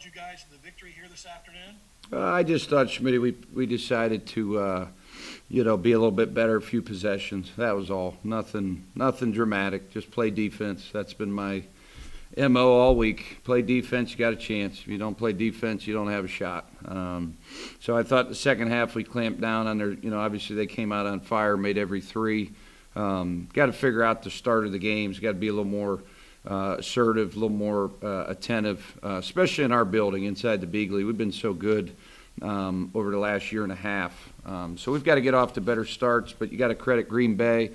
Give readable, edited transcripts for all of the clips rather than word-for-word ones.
propelled you guys to the victory here this afternoon? I just thought, Schmitty, we decided to, be a little bit better, a few possessions. That was all. Nothing dramatic. Just play defense. That's been my MO all week. Play defense, you got a chance. If you don't play defense, you don't have a shot. So I thought the second half we clamped down on their, obviously they came out on fire, made every three. Got to figure out the start of the games. Got to be a little more assertive, a little more attentive, especially in our building inside the Beagley. We've been so good over the last year and a half. So we've got to get off to better starts, but you got to credit Green Bay.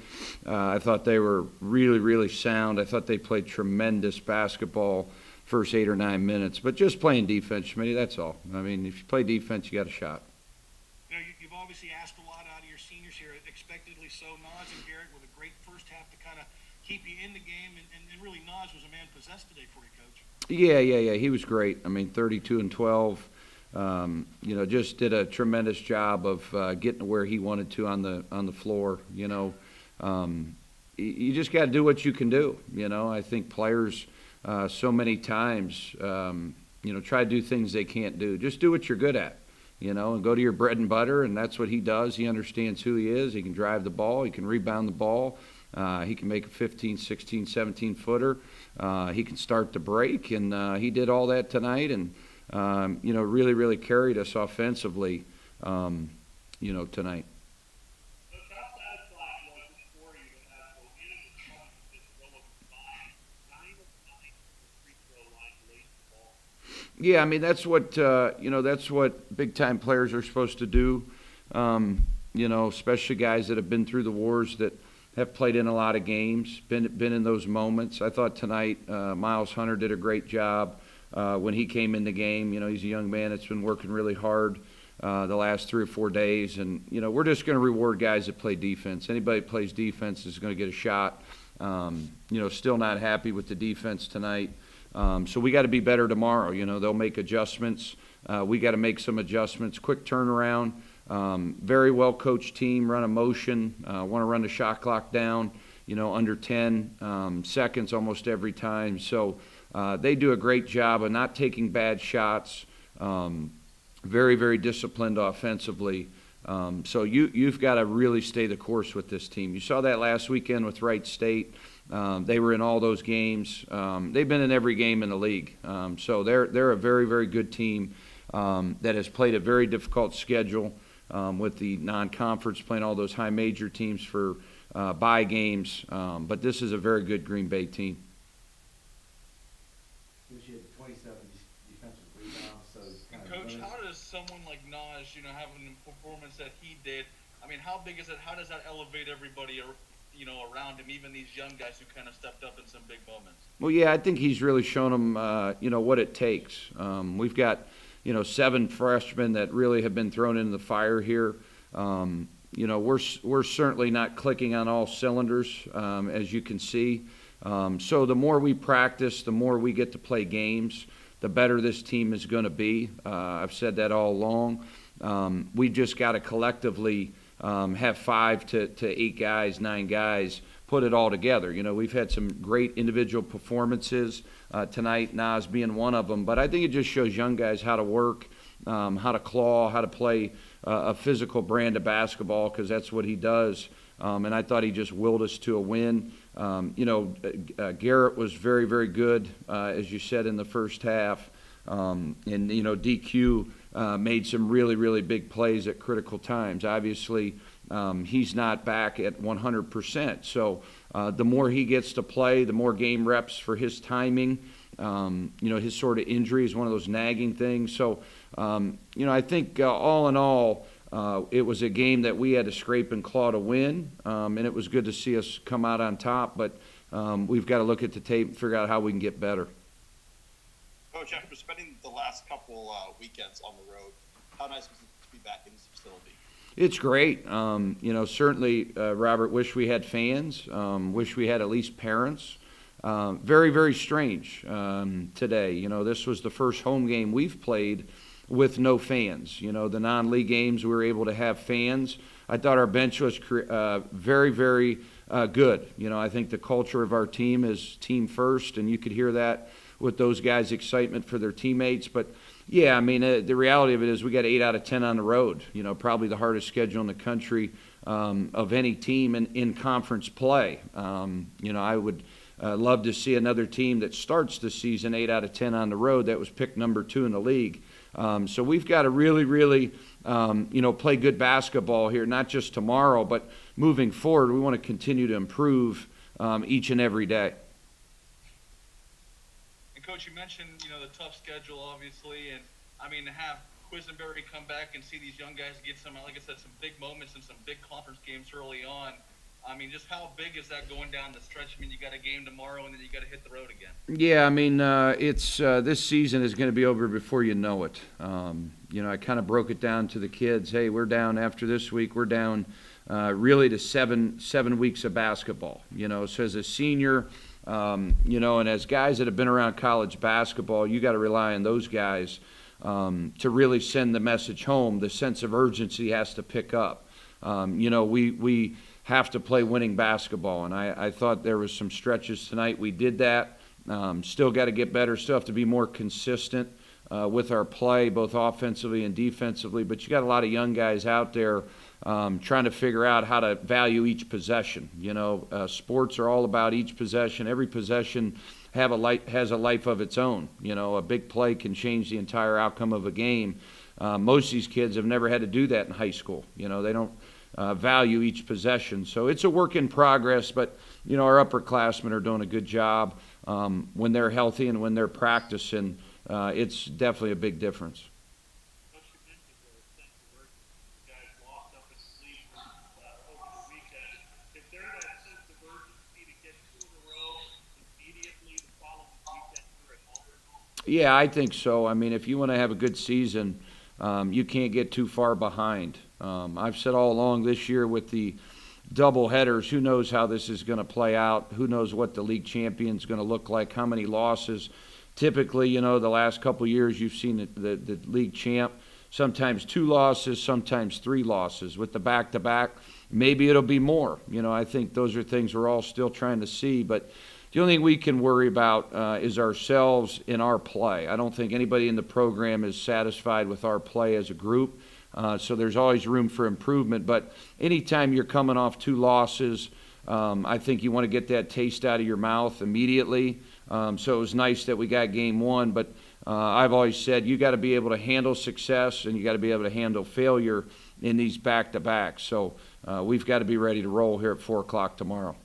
I thought they were really, really sound. I thought they played tremendous basketball first 8 or 9 minutes, but just playing defense, Schmitty, that's all. I mean, if you play defense, you got a shot. You've obviously asked a lot out of your seniors here, expectedly so. Nas and Garrett with a great first half to kind of keep you in the game, and really Nas was a man possessed today for you, Coach. Yeah. He was great. I mean, 32 and 12. Just did a tremendous job of getting to where he wanted to on the floor. You just got to do what you can do. I think players so many times, try to do things they can't do. Just do what you're good at, and go to your bread and butter, and that's what he does. He understands who he is. He can drive the ball. He can rebound the ball. He can make a 15, 16, 17-footer. He can start the break, and he did all that tonight, and really, really carried us offensively, tonight. So how satisfying was it for you to have the innocent just go up 9 of 9 free throw line late in the ball? Yeah, I mean, that's what big-time players are supposed to do, especially guys that have been through the wars, that have played in a lot of games, been in those moments. I thought tonight Miles Hunter did a great job when he came in the game. He's a young man that's been working really hard the last 3 or 4 days. And, we're just going to reward guys that play defense. Anybody that plays defense is going to get a shot. Still not happy with the defense tonight. So we got to be better tomorrow. They'll make adjustments. We got to make some adjustments. Quick turnaround. Very well coached team. Run a motion. Want to run the shot clock down. Under 10 seconds almost every time. So they do a great job of not taking bad shots. Very, very disciplined offensively. So you've got to really stay the course with this team. You saw that last weekend with Wright State. They were in all those games. They've been in every game in the league. So they're a very, very good team that has played a very difficult schedule with the non-conference, playing all those high major teams for bye games. But this is a very good Green Bay team. She had 27 defensive rebounds, so kind of. Coach, how does someone like Nas, having the performance that he did? I mean, how big is it? How does that elevate everybody, around him, even these young guys who kind of stepped up in some big moments? Well, yeah, I think he's really shown them, what it takes. We've got, 7 freshmen that really have been thrown into the fire here. We're certainly not clicking on all cylinders, as you can see. So the more we practice, the more we get to play games, the better this team is going to be. I've said that all along. We just got to collectively have 5 to 8 guys, 9 guys, put it all together. We've had some great individual performances tonight, Nas being one of them. But I think it just shows young guys how to work, how to claw, how to play a physical brand of basketball, because that's what he does. And I thought he just willed us to a win. Garrett was very, very good, as you said, in the first half. And DQ made some really, really big plays at critical times. Obviously, he's not back at 100%. So the more he gets to play, the more game reps for his timing. His sort of injury is one of those nagging things. So, I think all in all, it was a game that we had to scrape and claw to win, and it was good to see us come out on top. But we've got to look at the tape and figure out how we can get better. Coach, after spending the last couple weekends on the road, how nice was it to be back in this facility? It's great. Certainly, Robert, wish we had fans, wish we had at least parents. Very, very strange today. This was the first home game we've played with no fans. The non-league games we were able to have fans. I thought our bench was very, very good. I think the culture of our team is team first, and you could hear that with those guys' excitement for their teammates. But yeah, I mean, the reality of it is we got 8 out of 10 on the road. You know, probably the hardest schedule in the country of any team in conference play. You know, I would love to see another team that starts the season 8 out of 10 on the road that was picked number 2 in the league. So we've got to really, you know, play good basketball here, not just tomorrow, but moving forward. We want to continue to improve each and every day. And Coach, you mentioned, you know, the tough schedule, obviously, and I mean, to have Quisenberry come back and see these young guys get some, like I said, some big moments and some big conference games early on. I mean, just how big is that going down the stretch? I mean, you got a game tomorrow, and then you got to hit the road again. Yeah, I mean, it's this season is going to be over before you know it. You know, I kind of broke it down to the kids. Hey, we're down after this week. We're down really to seven weeks of basketball. You know, so as a senior, you know, and as guys that have been around college basketball, you got to rely on those guys to really send the message home. The sense of urgency has to pick up. You know, we have to play winning basketball, and I thought there was some stretches tonight. We did that. Still got to get better. Still have to be more consistent with our play, both offensively and defensively. But you got a lot of young guys out there trying to figure out how to value each possession. You know, sports are all about each possession. Every possession has a life of its own. You know, a big play can change the entire outcome of a game. Most of these kids have never had to do that in high school. You know, they don't value each possession. So it's a work in progress, but, you know, our upperclassmen are doing a good job when they're healthy and when they're practicing. It's definitely a big difference. Coach, you mentioned the sense of urgency you guys lost up in the league over the weekend. Is there that sense of urgency to get 2 in a row immediately the following weekend here at home? Yeah, I think so. I mean, if you want to have a good season, you can't get too far behind. I've said all along this year with the double headers, who knows how this is going to play out? Who knows what the league champion's going to look like? How many losses? Typically, you know, the last couple of years you've seen the league champ, sometimes 2 losses, sometimes 3 losses. With the back-to-back, maybe it'll be more. You know, I think those are things we're all still trying to see. But the only thing we can worry about is ourselves in our play. I don't think anybody in the program is satisfied with our play as a group. So there's always room for improvement. But anytime you're coming off 2 losses, I think you want to get that taste out of your mouth immediately. So it was nice that we got game 1. But I've always said you got to be able to handle success and you got to be able to handle failure in these back-to-backs. So we've got to be ready to roll here at 4 o'clock tomorrow.